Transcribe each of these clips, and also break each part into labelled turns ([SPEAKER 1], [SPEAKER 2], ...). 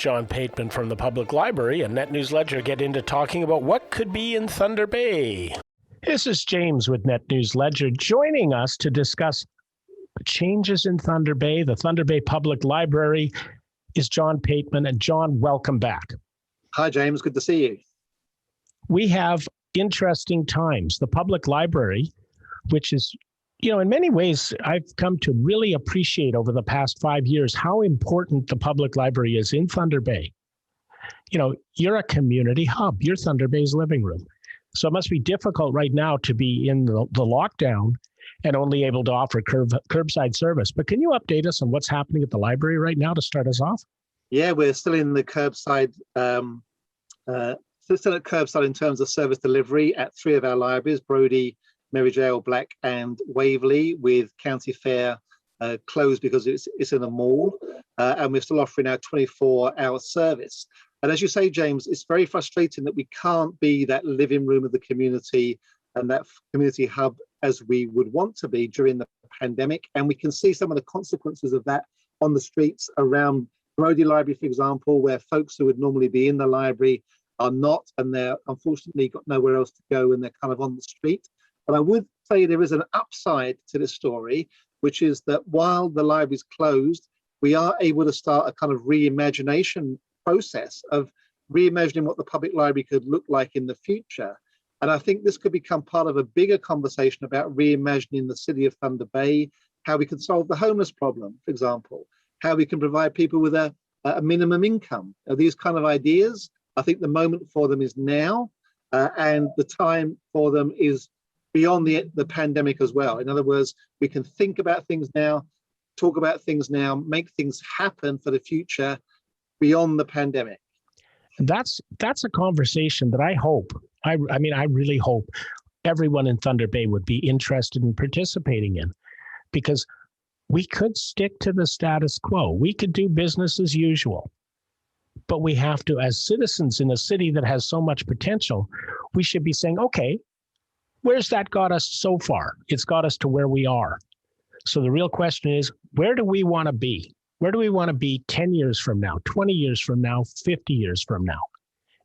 [SPEAKER 1] John Pateman from the Public Library and Net News Ledger get into talking about what could be in Thunder Bay. This is James with Net News Ledger. Joining us to discuss changes in Thunder Bay, the Thunder Bay Public Library, is John Pateman. And John, welcome back.
[SPEAKER 2] Hi, James. Good to see you.
[SPEAKER 1] We have interesting times. The Public Library, which is, in many ways, I've come to really appreciate over the past 5 years how important the Public Library is in Thunder Bay. You're a community hub. You're Thunder Bay's living room. So it must be difficult right now to be in the lockdown and only able to offer curbside service. But can you update us on what's happening at the library right now to start us off?
[SPEAKER 2] Yeah, we're still in the curbside, still at curbside in terms of service delivery at 3 of our libraries, Brodie, Maryjail, Black and Waverley, with County Fair closed because it's in a mall. And we're still offering our 24-hour service. And as you say, James, it's very frustrating that we can't be that living room of the community and that community hub as we would want to be during the pandemic. And we can see some of the consequences of that on the streets around Brodie Library, for example, where folks who would normally be in the library are not, and they're unfortunately got nowhere else to go and they're kind of on the street. But I would say there is an upside to this story, which is that while the library is closed, we are able to start a kind of reimagination process of reimagining what the public library could look like in the future. And I think this could become part of a bigger conversation about reimagining the city of Thunder Bay, how we could solve the homeless problem, for example, how we can provide people with a minimum income. These kind of ideas, I think the moment for them is now, and the time for them is beyond the pandemic as well. In other words, we can think about things now, talk about things now, make things happen for the future beyond the pandemic.
[SPEAKER 1] That's a conversation that I hope, I really hope everyone in Thunder Bay would be interested in participating in, because we could stick to the status quo. We could do business as usual, but we have to, as citizens in a city that has so much potential, we should be saying, okay, where's that got us so far? It's got us to where we are. So the real question is, where do we want to be? Where do we want to be 10 years from now, 20 years from now, 50 years from now?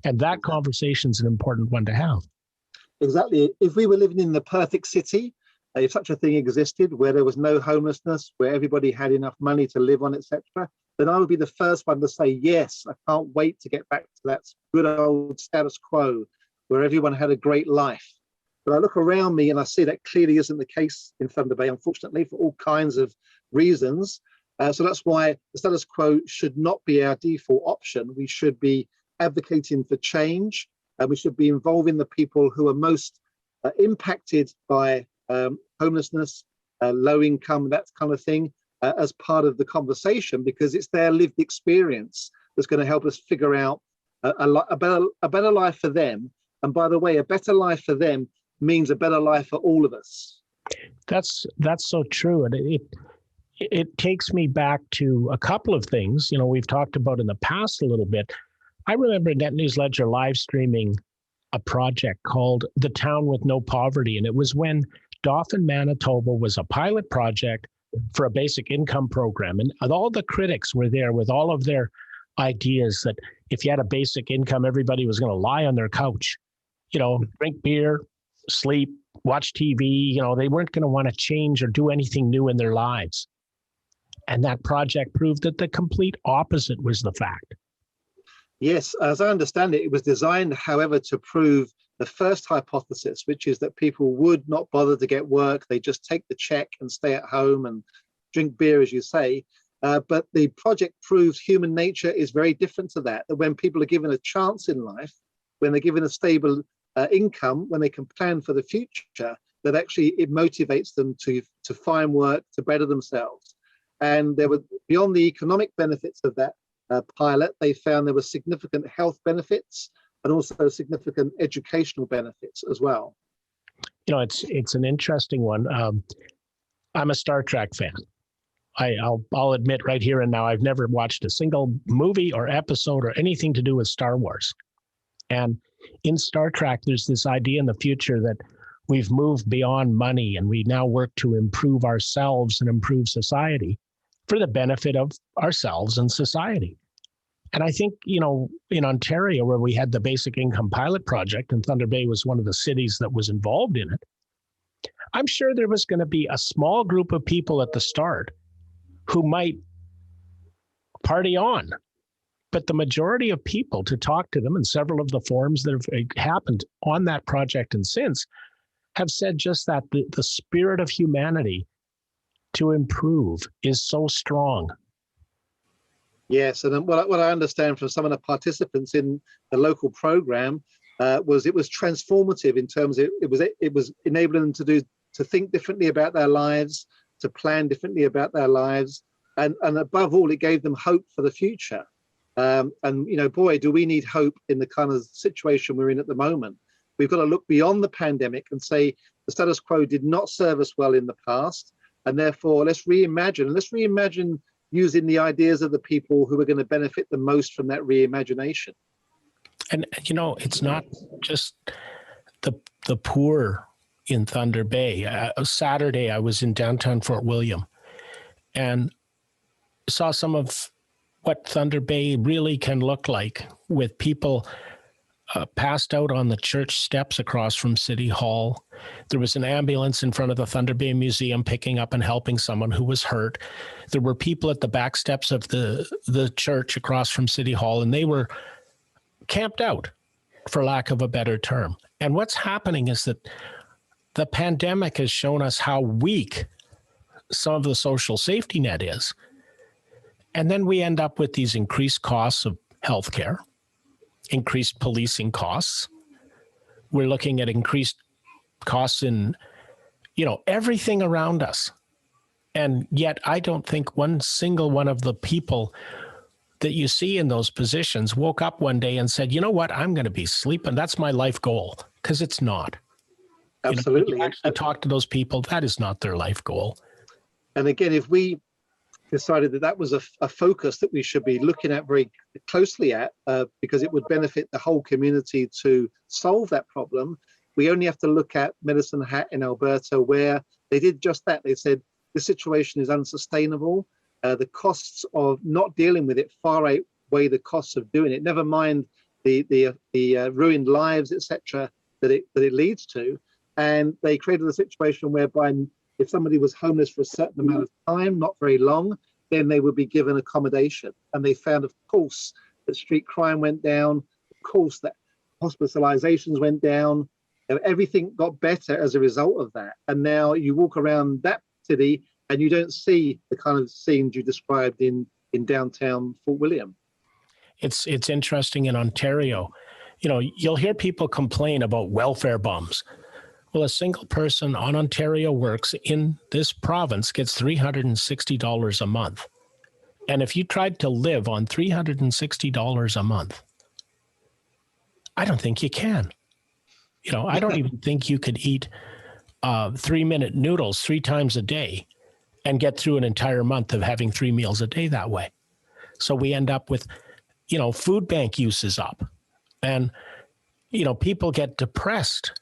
[SPEAKER 1] And that conversation is an important one to have.
[SPEAKER 2] Exactly. If we were living in the perfect city, if such a thing existed, where there was no homelessness, where everybody had enough money to live on, etc., then I would be the first one to say, yes, I can't wait to get back to that good old status quo where everyone had a great life. But I look around me and I see that clearly isn't the case in Thunder Bay, unfortunately, for all kinds of reasons. So that's why the status quo should not be our default option. We should be advocating for change, and we should be involving the people who are most impacted by homelessness, low income, that kind of thing, as part of the conversation, because it's their lived experience that's going to help us figure out a better life for them. And by the way, a better life for them means a better life for all of us.
[SPEAKER 1] That's so true. And it takes me back to a couple of things, we've talked about in the past a little bit. I remember Net News Ledger live streaming a project called The Town with No Poverty. And it was when Dauphin, Manitoba was a pilot project for a basic income program. And all the critics were there with all of their ideas that if you had a basic income, everybody was going to lie on their couch, drink beer, sleep, watch TV. They weren't going to want to change or do anything new in their lives. And that project proved that the complete opposite was the fact.
[SPEAKER 2] Yes, as I understand it, it was designed, however, to prove the first hypothesis, which is that people would not bother to get work. They just take the check and stay at home and drink beer, as you say. But the project proves human nature is very different to that when people are given a chance in life, when they're given a stable income, when they can plan for the future, that actually it motivates them to find work, to better themselves. And there were, beyond the economic benefits of that pilot, they found there were significant health benefits and also significant educational benefits as well.
[SPEAKER 1] It's an interesting one. I'm a Star Trek fan. I'll admit right here and now, I've never watched a single movie or episode or anything to do with Star Wars. And in Star Trek, there's this idea in the future that we've moved beyond money and we now work to improve ourselves and improve society for the benefit of ourselves and society. And I think, in Ontario, where we had the basic income pilot project, and Thunder Bay was one of the cities that was involved in it, I'm sure there was going to be a small group of people at the start who might party on. But the majority of people, to talk to them, and several of the forums that have happened on that project and since, have said just that the spirit of humanity to improve is so strong.
[SPEAKER 2] Yes, and what I understand from some of the participants in the local program was it was transformative in terms of it was enabling them to think differently about their lives, to plan differently about their lives, and above all, it gave them hope for the future. And boy, do we need hope in the kind of situation we're in at the moment. We've got to look beyond the pandemic and say the status quo did not serve us well in the past, and therefore let's reimagine using the ideas of the people who are going to benefit the most from that reimagination.
[SPEAKER 1] And, it's not just the poor in Thunder Bay. Saturday, I was in downtown Fort William and saw some of what Thunder Bay really can look like, with people passed out on the church steps across from City Hall. There was an ambulance in front of the Thunder Bay Museum picking up and helping someone who was hurt. There were people at the back steps of the church across from City Hall, and they were camped out, for lack of a better term. And what's happening is that the pandemic has shown us how weak some of the social safety net is. And then we end up with these increased costs of healthcare, increased policing costs. We're looking at increased costs in, everything around us. And yet I don't think one single one of the people that you see in those positions woke up one day and said, you know what, I'm going to be sleeping. That's my life goal, because it's not.
[SPEAKER 2] Absolutely.
[SPEAKER 1] You actually talk to those people, that is not their life goal.
[SPEAKER 2] And again, if we decided that was a focus that we should be looking at very closely at, because it would benefit the whole community to solve that problem, we only have to look at Medicine Hat in Alberta, where they did just that. They said the situation is unsustainable. The costs of not dealing with it far outweigh the costs of doing it. Never mind the ruined lives, etc., that it leads to. And they created a situation whereby if somebody was homeless for a certain amount of time, not very long, then they would be given accommodation. And they found, of course, that street crime went down, of course, that hospitalizations went down. Everything got better as a result of that. And now you walk around that city and you don't see the kind of scenes you described in downtown Fort William.
[SPEAKER 1] It's interesting in Ontario. You'll hear people complain about welfare bums. Well, a single person on Ontario Works in this province gets $360 a month. And if you tried to live on $360 a month, I don't think you can. I don't even think you could eat 3-minute noodles 3 times a day and get through an entire month of having 3 meals a day that way. So we end up with, food bank use is up, and, people get depressed.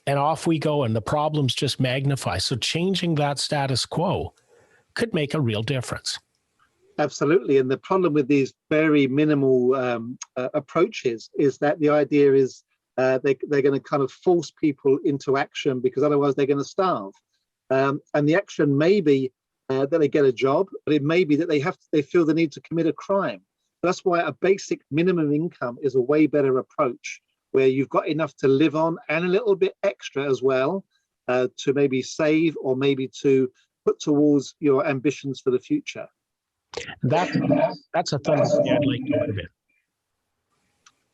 [SPEAKER 1] And off we go, and the problems just magnify. So changing that status quo could make a real difference.
[SPEAKER 2] Absolutely. And the problem with these very minimal approaches is that the idea is they're going to kind of force people into action, because otherwise they're going to starve. And the action may be that they get a job, but it may be that they feel the need to commit a crime. That's why a basic minimum income is a way better approach, where you've got enough to live on and a little bit extra as well, to maybe save or maybe to put towards your ambitions for the future.
[SPEAKER 1] That's a Thunder Bay I'd like to live in.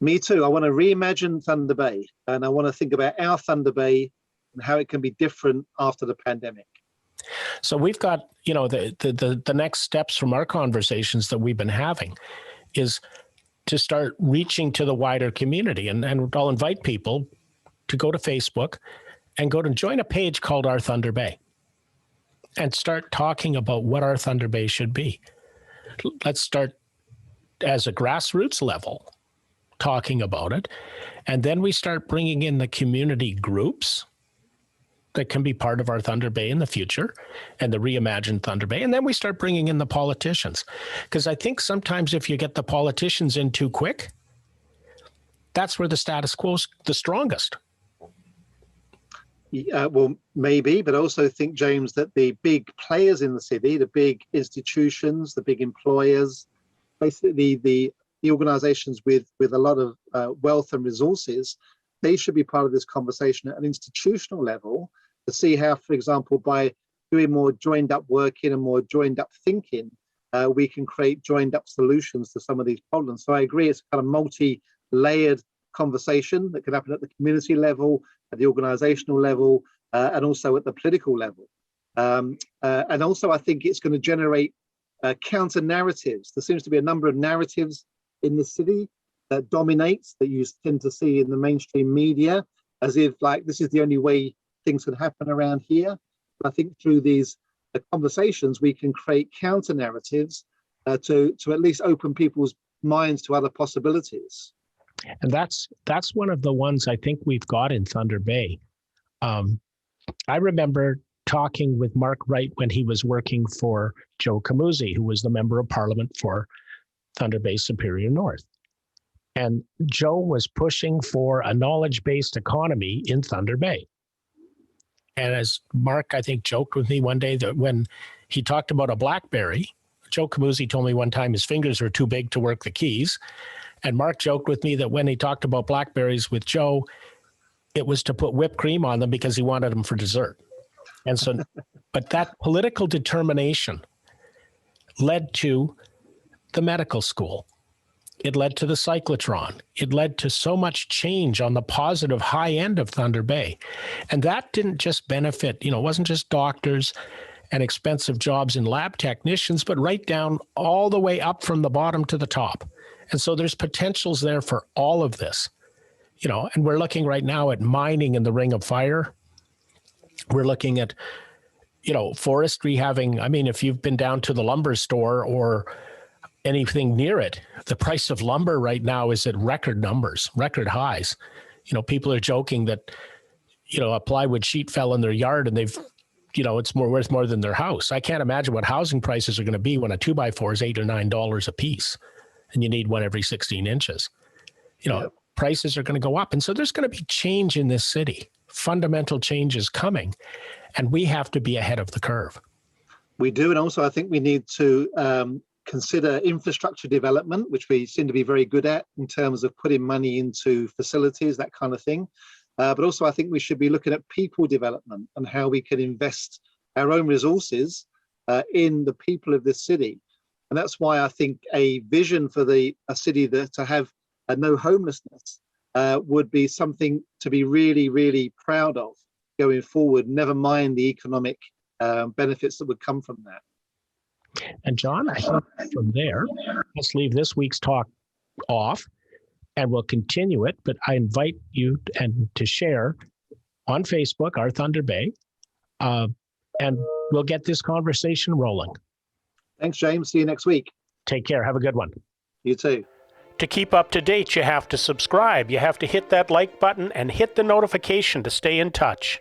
[SPEAKER 2] Me too. I want to reimagine Thunder Bay, and I want to think about our Thunder Bay and how it can be different after the pandemic.
[SPEAKER 1] So we've got, the next steps from our conversations that we've been having is to start reaching to the wider community. And I'll invite people to go to Facebook and go to join a page called Our Thunder Bay and start talking about what our Thunder Bay should be. Let's start as a grassroots level talking about it. And then we start bringing in the community groups that can be part of our Thunder Bay in the future and the reimagined Thunder Bay. And then we start bringing in the politicians. Because I think sometimes if you get the politicians in too quick, that's where the status quo is the strongest.
[SPEAKER 2] Well, maybe, but I also think, James, that the big players in the city, the big institutions, the big employers, basically the organizations with a lot of wealth and resources, they should be part of this conversation at an institutional level to see how, for example, by doing more joined up working and more joined up thinking, we can create joined up solutions to some of these problems. So I agree, it's a kind of multi-layered conversation that can happen at the community level, at the organizational level, and also at the political level. And also, I think it's going to generate counter narratives. There seems to be a number of narratives in the city that dominates, that you tend to see in the mainstream media, as if like this is the only way things can happen around here. But I think through these conversations, we can create counter narratives to at least open people's minds to other possibilities.
[SPEAKER 1] And that's one of the ones I think we've got in Thunder Bay. I remember talking with Mark Wright when he was working for Joe Camuzzi, who was the member of parliament for Thunder Bay Superior North. And Joe was pushing for a knowledge-based economy in Thunder Bay. And as Mark, I think, joked with me one day that when he talked about a BlackBerry, Joe Camuzzi told me one time his fingers were too big to work the keys. And Mark joked with me that when he talked about BlackBerries with Joe, it was to put whipped cream on them because he wanted them for dessert. And so, but that political determination led to the medical school. It led to the cyclotron. It led to so much change on the positive high end of Thunder Bay. And that didn't just benefit, it wasn't just doctors and expensive jobs in lab technicians, but right down all the way up from the bottom to the top. And so there's potentials there for all of this, and we're looking right now at mining in the Ring of Fire. We're looking at, forestry having, if you've been down to the lumber store or anything near it, the price of lumber right now is at record numbers, record highs. People are joking that, a plywood sheet fell in their yard and they've, it's worth more than their house. I can't imagine what housing prices are going to be when a 2x4 is $8 or $9 a piece. And you need one every 16 inches. Yep. Prices are going to go up. And so there's going to be change in this city. Fundamental change is coming. And we have to be ahead of the curve.
[SPEAKER 2] We do. And also, I think we need to consider infrastructure development, which we seem to be very good at in terms of putting money into facilities, that kind of thing. But also, I think we should be looking at people development and how we can invest our own resources in the people of this city. And that's why I think a vision for a city to have no homelessness would be something to be really, really proud of going forward, never mind the economic benefits that would come from that.
[SPEAKER 1] And John, I think from there, let's leave this week's talk off and we'll continue it. But I invite you to share on Facebook, our Thunder Bay, and we'll get this conversation rolling.
[SPEAKER 2] Thanks, James. See you next week.
[SPEAKER 1] Take care. Have a good one.
[SPEAKER 2] You too.
[SPEAKER 1] To keep up to date, you have to subscribe. You have to hit that like button and hit the notification to stay in touch.